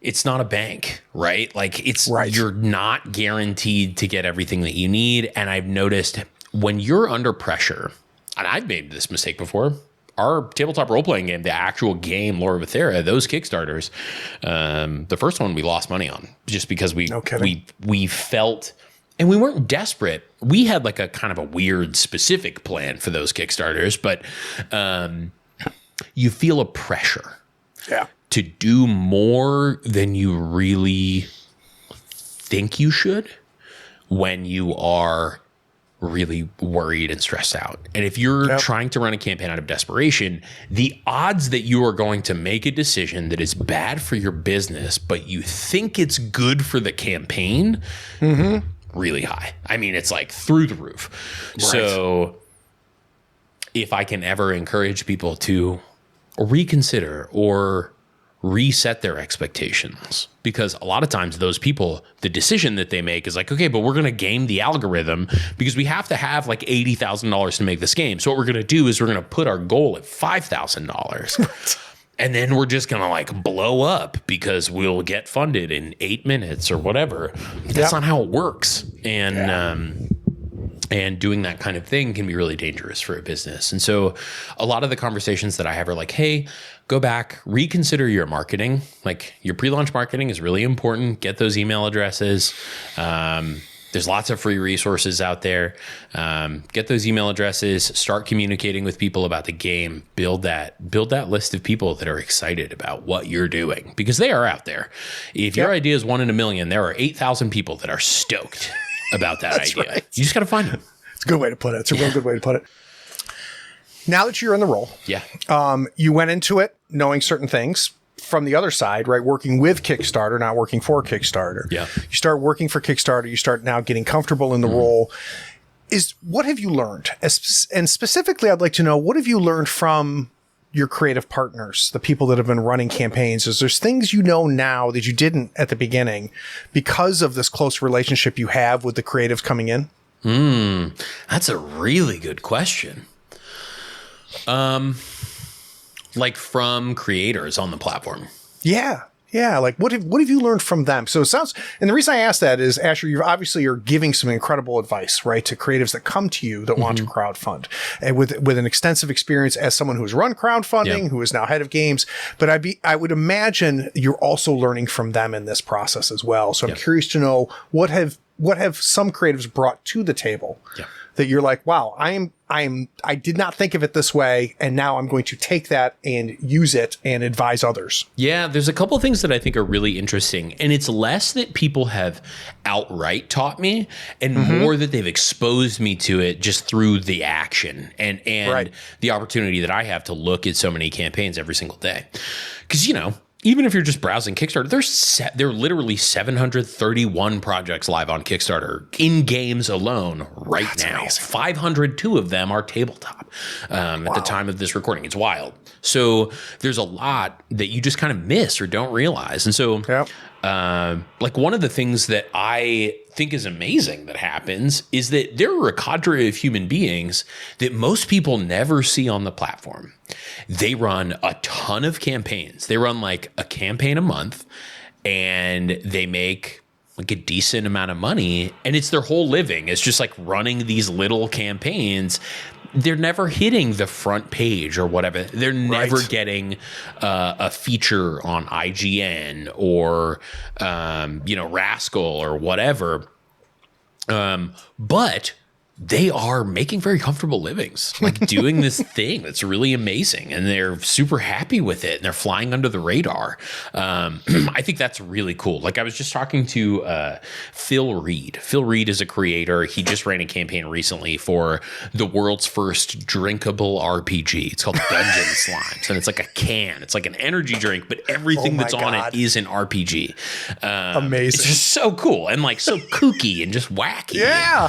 It's not a bank, right? Like, you're not guaranteed to get everything that you need. And I've noticed when you're under pressure, and I've made this mistake before, our tabletop role-playing game, the actual game, Lore of Ethera, those Kickstarters, the first one we lost money on just because we felt, and we weren't desperate. We had like a kind of a weird specific plan for those Kickstarters, but you feel a pressure to do more than you really think you should when you are really worried and stressed out. And if you're trying to run a campaign out of desperation, the odds that you are going to make a decision that is bad for your business, but you think it's good for the campaign, really high. I mean, it's like through the roof. Right. So if I can ever encourage people to reconsider or reset their expectations, because a lot of times those people, the decision that they make is like, okay, but we're going to game the algorithm because we have to have like $80,000 to make this game. So what we're going to do is we're going to put our goal at $5,000 and then we're just going to like blow up because we'll get funded in 8 minutes or whatever. That's not how it works. And And doing that kind of thing can be really dangerous for a business. And so a lot of the conversations that I have are like, hey, go back, reconsider your marketing. Like your pre-launch marketing is really important. Get those email addresses. There's lots of free resources out there. Get those email addresses, start communicating with people about the game, build that list of people that are excited about what you're doing, because they are out there. If your idea is 1 in a million, there are 8,000 people that are stoked about that idea. Right. You just got to find them.
It's a good way to put it. It's a real good way to put it. Now that you're in the role, you went into it knowing certain things. From the other side, right, working with Kickstarter, not working for Kickstarter. Yeah. You start working for Kickstarter. You start now getting comfortable in the role. What have you learned? And specifically, I'd like to know, what have you learned from your creative partners, the people that have been running campaigns? Is there's things you know now that you didn't at the beginning because of this close relationship you have with the creatives coming in?
That's a really good question. Like from creators on the platform.
Yeah. Like what have you learned from them? So it sounds, and the reason I ask that is, Asher, you're giving some incredible advice, right, to creatives that come to you that want to crowdfund, and with an extensive experience as someone who's run crowdfunding, who is now head of games. But I would imagine you're also learning from them in this process as well. So I'm curious to know what have some creatives brought to the table that you're like, wow, I did not think of it this way, and now I'm going to take that and use it and advise others. Yeah,
there's a couple of things that I think are really interesting, and it's less that people have outright taught me and more that they've exposed me to it just through the action and the opportunity that I have to look at so many campaigns every single day. Because, even if you're just browsing Kickstarter, there are literally 731 projects live on Kickstarter in games alone now. Amazing. 502 of them are tabletop at the time of this recording. It's wild. So there's a lot that you just kind of miss or don't realize. And so like one of the things that I think is amazing that happens is that there are a cadre of human beings that most people never see on the platform. They run a ton of campaigns. They run like a campaign a month, and they make like a decent amount of money, and it's their whole living. It's just like running these little campaigns. They're never hitting the front page or whatever. They're never getting a feature on IGN or, Rascal or whatever. But they are making very comfortable livings, like doing this thing that's really amazing, and they're super happy with it, and they're flying under the radar. I think that's really cool. Like I was just talking to Phil Reed. Phil Reed is a creator. He just ran a campaign recently for the world's first drinkable RPG. It's called Dungeon Slimes, and it's like a can. It's like an energy drink, but everything that's on it is an RPG.
Amazing.
It's just so cool and like so kooky and just wacky.
Yeah.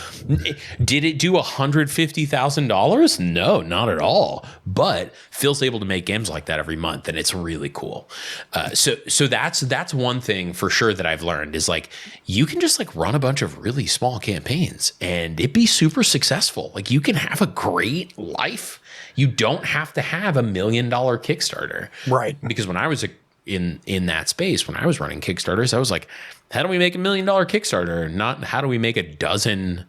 Did it do $150,000? No, not at all. But Phil's able to make games like that every month, and it's really cool. So that's one thing for sure that I've learned is like you can just like run a bunch of really small campaigns and it be super successful. Like you can have a great life. You don't have to have $1 million Kickstarter, right? Because when I was in that space, when I was running Kickstarters, I was like, how do we make $1 million Kickstarter? Not how do we make a dozen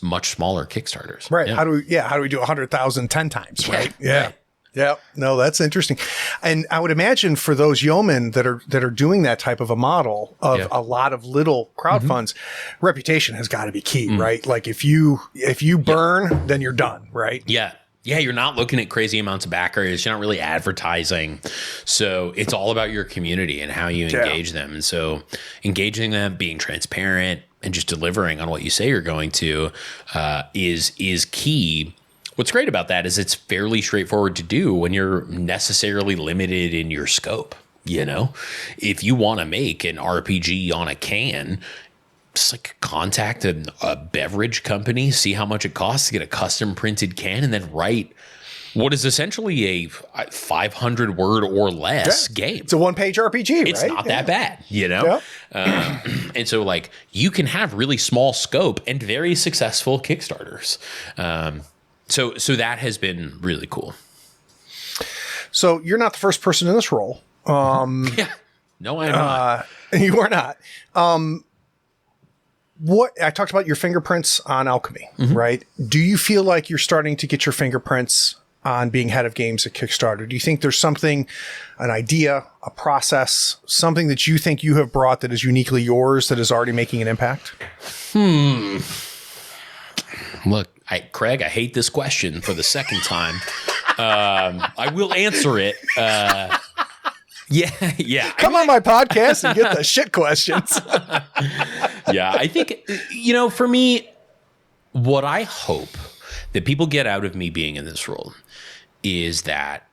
much smaller Kickstarters.
Right. Yeah. How do we do 100,000 10 times? Right. Yeah. Right. Yeah. No, that's interesting. And I would imagine for those yeomen that are doing that type of a model of a lot of little crowdfunds, reputation has got to be key, right? Like if you burn, then you're done. Right.
Yeah. Yeah, you're not looking at crazy amounts of backers. You're not really advertising. So it's all about your community and how you engage them. And so engaging them, being transparent, and just delivering on what you say you're going to is key. What's great about that is it's fairly straightforward to do when you're necessarily limited in your scope. If you want to make an RPG on a can, just like contact a beverage company, see how much it costs to get a custom printed can, and then write what is essentially a 500 word or less game.
It's a 1-page RPG,
It's not that bad, And so like you can have really small scope and very successful Kickstarters. So that has been really cool.
So you're not the first person in this role.
No, I'm not.
You are not. what I talked about your fingerprints on Alchemy, right? Do you feel like you're starting to get your fingerprints on being head of games at Kickstarter? Do you think there's something, an idea, a process, something that you think you have brought that is uniquely yours that is already making an impact?
Look, Craig, I hate this question for the second time. I will answer it. Yeah.
Come on my podcast and get the shit questions.
Yeah, I think, for me, what I hope that people get out of me being in this role is that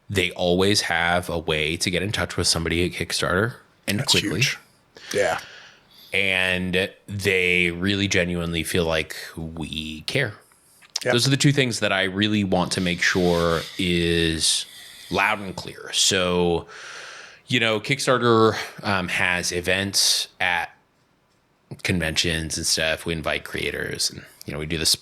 they always have a way to get in touch with somebody at Kickstarter and
That's
quickly.
Huge. Yeah.
And they really genuinely feel like we care.
Yep.
Those are the two things that I really want to make sure is loud and clear. So, Kickstarter has events at conventions and stuff. We invite creators and, we do this,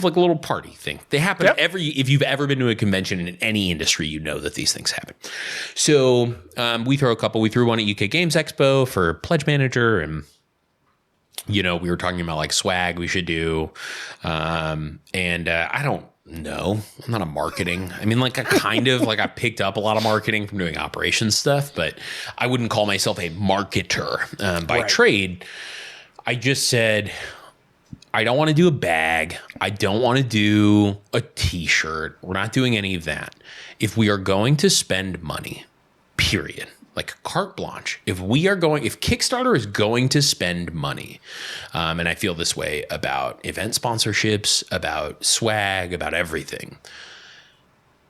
like a little party thing. They happen if you've ever been to a convention in any industry, you know that these things happen. So we threw one at UK Games Expo for Pledge Manager, and we were talking about like swag we should do. And I don't know. I'm not a marketing. I mean, like I picked up a lot of marketing from doing operations stuff, but I wouldn't call myself a marketer by trade. I just said, I don't want to do a bag. I don't want to do a t-shirt. We're not doing any of that. If we are going to spend money, period, like carte blanche, if Kickstarter is going to spend money, and I feel this way about event sponsorships, about swag, about everything,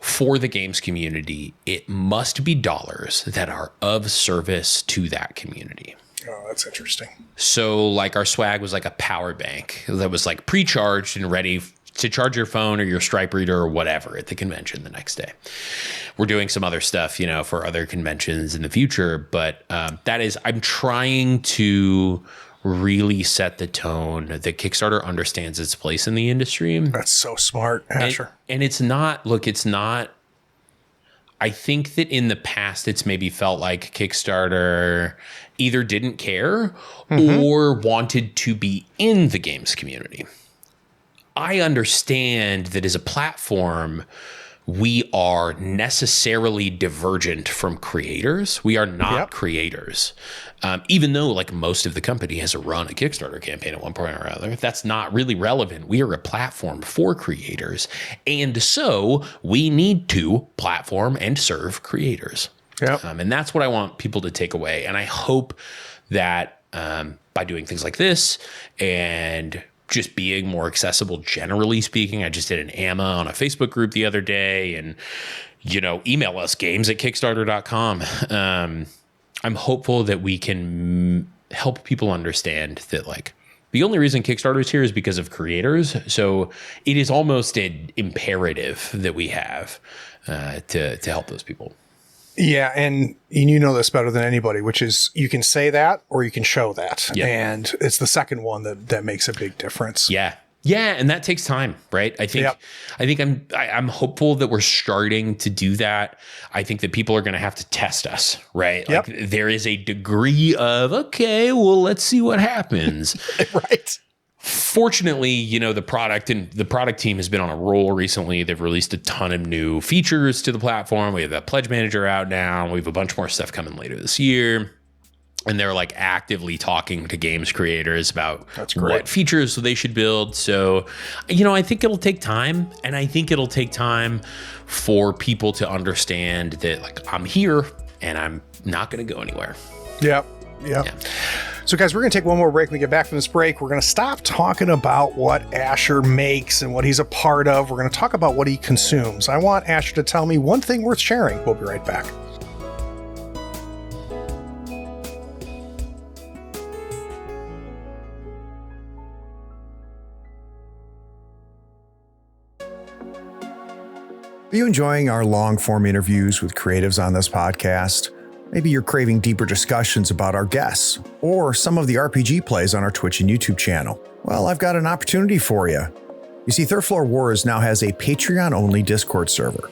for the games community, it must be dollars that are of service to that community.
Oh, that's interesting.
So like our swag was like a power bank that was like pre-charged and ready to charge your phone or your Stripe reader or whatever at the convention the next day. We're doing some other stuff, for other conventions in the future, but I'm trying to really set the tone that Kickstarter understands its place in the industry.
That's so smart, Asher.
And it's not, I think that in the past, it's maybe felt like Kickstarter either didn't care or wanted to be in the games community. I understand that as a platform, we are necessarily divergent from creators. We are not creators. Even though like most of the company has run a Kickstarter campaign at one point or other, that's not really relevant. We are a platform for creators. And so we need to platform and serve creators.
Yep.
And that's what I want people to take away. And I hope that by doing things like this and just being more accessible, generally speaking, I just did an AMA on a Facebook group the other day, and, email us games@kickstarter.com. I'm hopeful that we can help people understand that the only reason Kickstarter is here is because of creators. So it is almost an imperative that we have to help those people.
Yeah, and you know this better than anybody, which is you can say that or you can show that. Yep. And it's the second one that makes a big difference.
Yeah. Yeah, and that takes time, right? I think I'm hopeful that we're starting to do that. I think that people are going to have to test us, right?
Yep.
Like there is a degree of, okay, well, let's see what happens.
Right.
Fortunately, the product team has been on a roll recently. They've released a ton of new features to the platform. We have that Pledge Manager out now. We have a bunch more stuff coming later this year. And they're actively talking to games creators about what features they should build. So, I think it'll take time. And I think it'll take time for people to understand that I'm here and I'm not going to go anywhere.
Yep. Yeah. So, guys, we're going to take one more break. When we get back from this break, we're going to stop talking about what Asher makes and what he's a part of. We're going to talk about what he consumes. I want Asher to tell me one thing worth sharing. We'll be right back. Are you enjoying our long-form interviews with creatives on this podcast? Maybe you're craving deeper discussions about our guests or some of the RPG plays on our Twitch and YouTube channel. Well, I've got an opportunity for you. You see, Third Floor Wars now has a Patreon-only Discord server.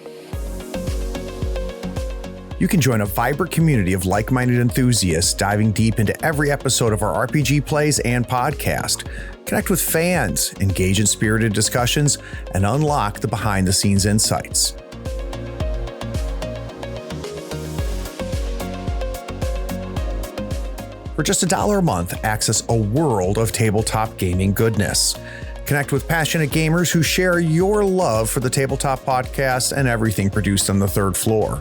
You can join a vibrant community of like-minded enthusiasts diving deep into every episode of our RPG plays and podcast. Connect with fans, engage in spirited discussions, and unlock the behind-the-scenes insights. For just $1 a month, access a world of tabletop gaming goodness. Connect with passionate gamers who share your love for the Tabletop Podcast and everything produced on the third floor.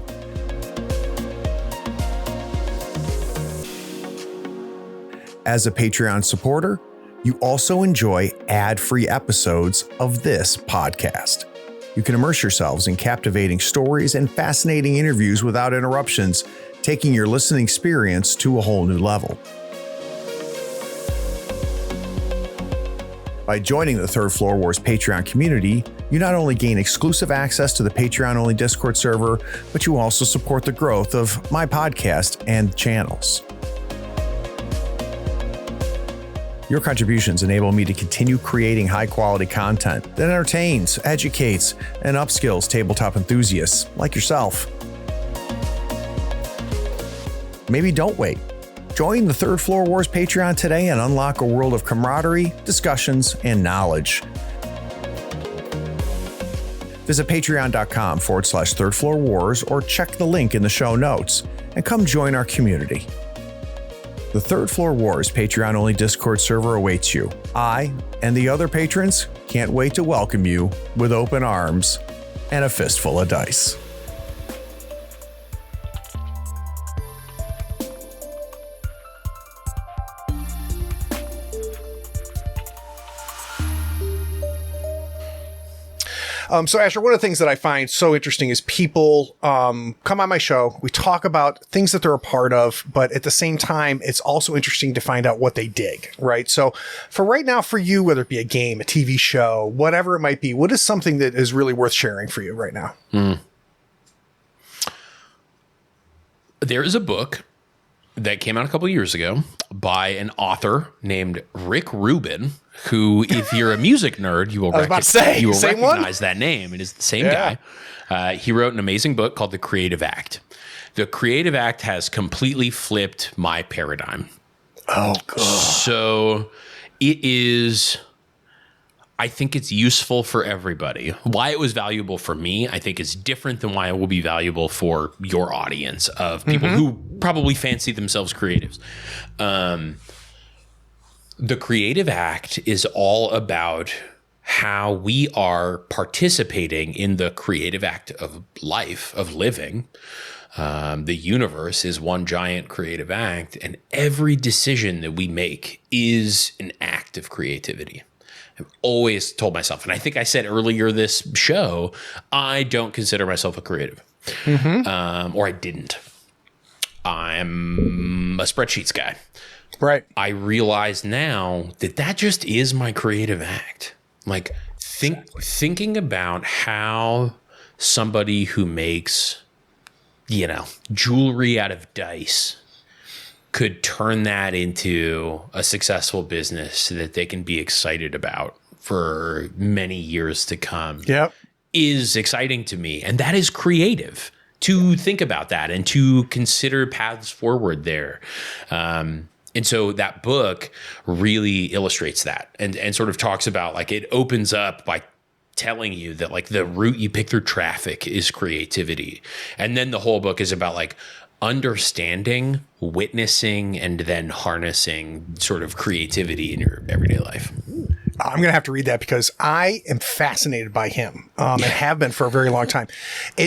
As a Patreon supporter, you also enjoy ad-free episodes of this podcast. You can immerse yourselves in captivating stories and fascinating interviews without interruptions, taking your listening experience to a whole new level. By joining the Third Floor Wars Patreon community, you not only gain exclusive access to the Patreon-only Discord server, but you also support the growth of my podcast and channels. Your contributions enable me to continue creating high-quality content that entertains, educates, and upskills tabletop enthusiasts like yourself. Maybe don't wait. Join the Third Floor Wars Patreon today and unlock a world of camaraderie, discussions, and knowledge. Visit patreon.com/Third Floor Wars or check the link in the show notes and come join our community. The Third Floor Wars Patreon-only Discord server awaits you. I and the other patrons can't wait to welcome you with open arms and a fistful of dice. So Asher, one of the things that I find so interesting is people come on my show. We talk about things that they're a part of, but at the same time, it's also interesting to find out what they dig, right? So for right now, for you, whether it be a game, a TV show, whatever it might be, what is something that is really worth sharing for you right now?
There is a book that came out a couple years ago by an author named Rick Rubin, who, if you're a music nerd, you will recognize that name. It is the same guy. He wrote an amazing book called The Creative Act. The Creative Act has completely flipped my paradigm.
Oh, God.
So it is... I think it's useful for everybody. Why it was valuable for me, I think, is different than why it will be valuable for your audience of people who probably fancy themselves creatives. The Creative Act is all about how we are participating in the creative act of life, of living. The universe is one giant creative act, and every decision that we make is an act of creativity. I've always told myself, and I think I said earlier this show, I don't consider myself a creative, or I didn't. I'm a spreadsheets guy.
Right.
I realize now that that just is my creative act. Like thinking about how somebody who makes, jewelry out of dice could turn that into a successful business that they can be excited about for many years to come is exciting to me. And that is creative to think about that and to consider paths forward there. And so that book really illustrates that and sort of talks about, like, it opens up by telling you that, like, the route you pick through traffic is creativity. And then the whole book is about, like, understanding, witnessing, and then harnessing sort of creativity in your everyday life.
I'm going to have to read that because I am fascinated by him and have been for a very long time.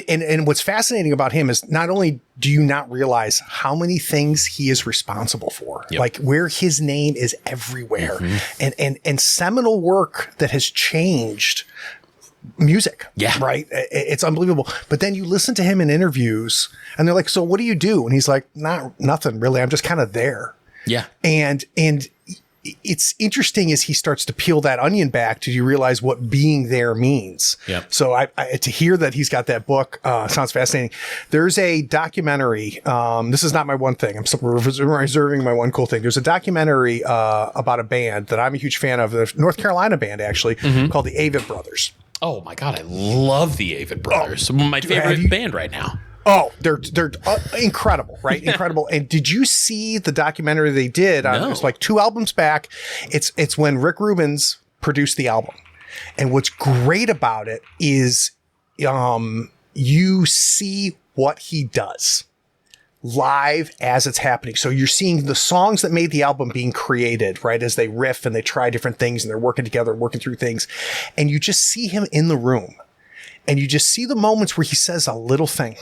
And what's fascinating about him is not only do you not realize how many things he is responsible for, like where his name is everywhere and seminal work that has changed music. Right. It's unbelievable. But then you listen to him in interviews and they're like, so what do you do? And he's like, nothing really. I'm just kind of there. Yeah. And it's interesting as he starts to peel that onion back to you realize what being there means. So I to hear that he's got that book sounds fascinating. There's a documentary. This is not my one thing. I'm reserving my one cool thing. There's a documentary about a band that I'm a huge fan of, the North Carolina band actually, called the Avid Brothers.
Oh my God, I love the Avid Brothers. My favorite band right now.
Oh, they're incredible, right? Incredible. And did you see the documentary they did?
No.
It's like 2 albums back. It's when Rick Rubin's produced the album. And what's great about it is you see what he does live as it's happening. So you're seeing the songs that made the album being created, right? As they riff and they try different things and they're working together, working through things. And you just see him in the room. And you just see the moments where he says a little thing,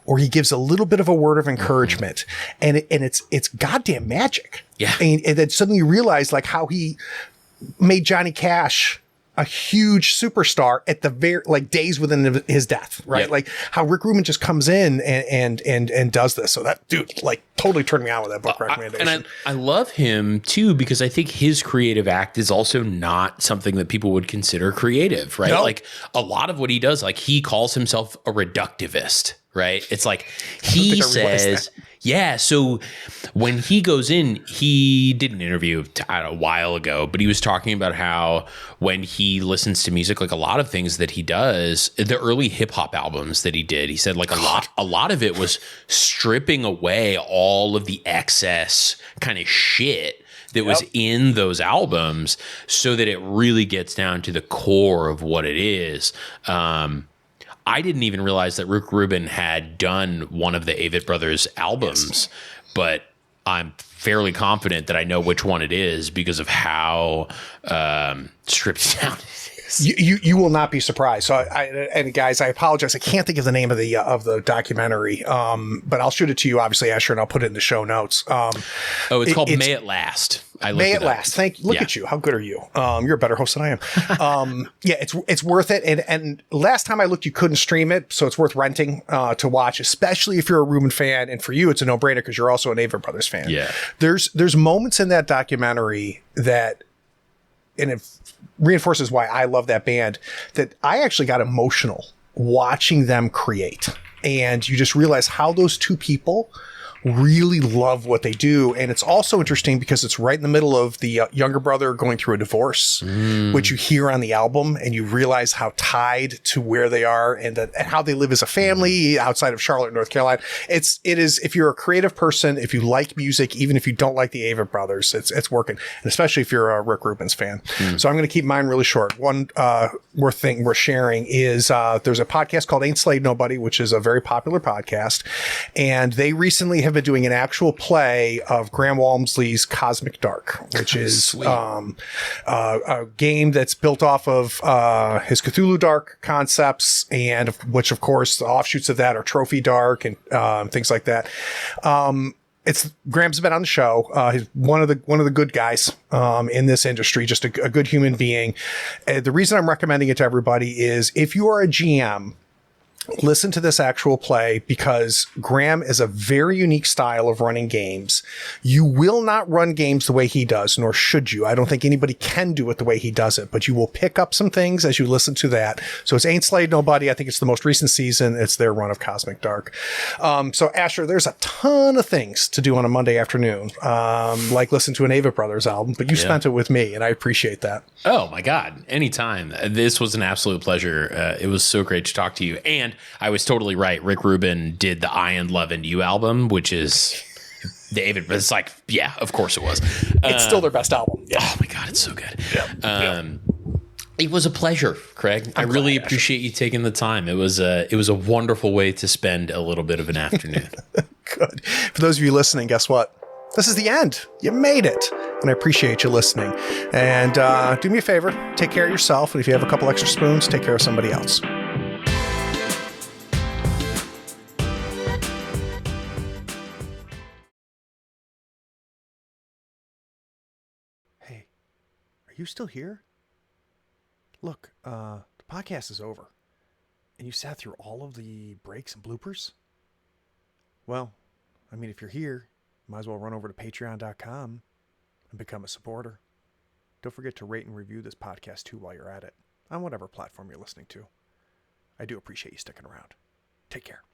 or he gives a little bit of a word of encouragement, and it's goddamn magic.
Yeah.
And then suddenly you realize like how he made Johnny Cash a huge superstar at the very days within his death, right?
Yep.
Like how Rick Rubin just comes in and does this. So that dude totally turned me on with that book recommendation.
And I love him too, because I think his creative act is also not something that people would consider creative, right?
No.
Like a lot of what he does, like he calls himself a reductivist, right? It's like he says, yeah. So when he goes in, he did an interview a while ago, but he was talking about how when he listens to music, like a lot of things that he does, the early hip hop albums that he did, he said like a lot of it was stripping away all of the excess kind of shit that was in those albums so that it really gets down to the core of what it is. I didn't even realize that Rick Rubin had done one of the Avett Brothers albums, but I'm fairly confident that I know which one it is because of how stripped down it is.
You will not be surprised. So and guys, I apologize. I can't think of the name of the documentary, but I'll shoot it to you, obviously, Asher, and I'll put it in the show notes.
It's called May It Last.
May It Last. Thank you. Look at you. How good are you? You're a better host than I am. It's worth it. And last time I looked, you couldn't stream it, so it's worth renting to watch, especially if you're a Rubin fan. And for you, it's a no-brainer because you're also an Avett Brothers fan.
Yeah.
There's moments in that documentary that, and it reinforces why I love that band, that I actually got emotional watching them create. And you just realize how those two people really love what they do. And it's also interesting because it's right in the middle of the younger brother going through a divorce, which you hear on the album, and you realize how tied to where they are and how they live as a family outside of Charlotte, North Carolina. It is, if you're a creative person, if you like music, even if you don't like the Avett Brothers, it's working. And especially if you're a Rick Rubin's fan. So I'm going to keep mine really short. One worth sharing is there's a podcast called Ain't Slayed Nobody, which is a very popular podcast. And they recently have been doing an actual play of Graham Walmsley's Cosmic Dark, which is a game that's built off of his Cthulhu Dark concepts, and which, of course, the offshoots of that are Trophy Dark and things like that. Graham's been on the show. He's one of the good guys in this industry, just a good human being. The reason I'm recommending it to everybody is if you are a GM, listen to this actual play, because Graham is a very unique style of running games. You will not run games the way he does, nor should you. I don't think anybody can do it the way he does it, but you will pick up some things as you listen to that. So it's Ain't Slayed Nobody. I think it's the most recent season. It's their run of Cosmic Dark. So Asher, there's a ton of things to do on a Monday afternoon, like listen to an Avett Brothers album, but you spent it with me, and I appreciate that.
Oh my God. Anytime. This was an absolute pleasure. It was so great to talk to you. And I was totally right. Rick Rubin did the I and Love and You album, which is David. It's like, yeah, of course it was.
It's still their best album. Yeah.
Oh my God. It's so good. It was a pleasure, Craig. I really appreciate you taking the time. It was a wonderful way to spend a little bit of an afternoon.
Good. For those of you listening, guess what? This is the end. You made it. And I appreciate you listening. And do me a favor, take care of yourself. And if you have a couple extra spoons, take care of somebody else. Hey, are you still here? Look, the podcast is over. And you sat through all of the breaks and bloopers? Well, I mean, if you're here, might as well run over to patreon.com and become a supporter. Don't forget to rate and review this podcast too while you're at it, on whatever platform you're listening to. I do appreciate you sticking around. Take care.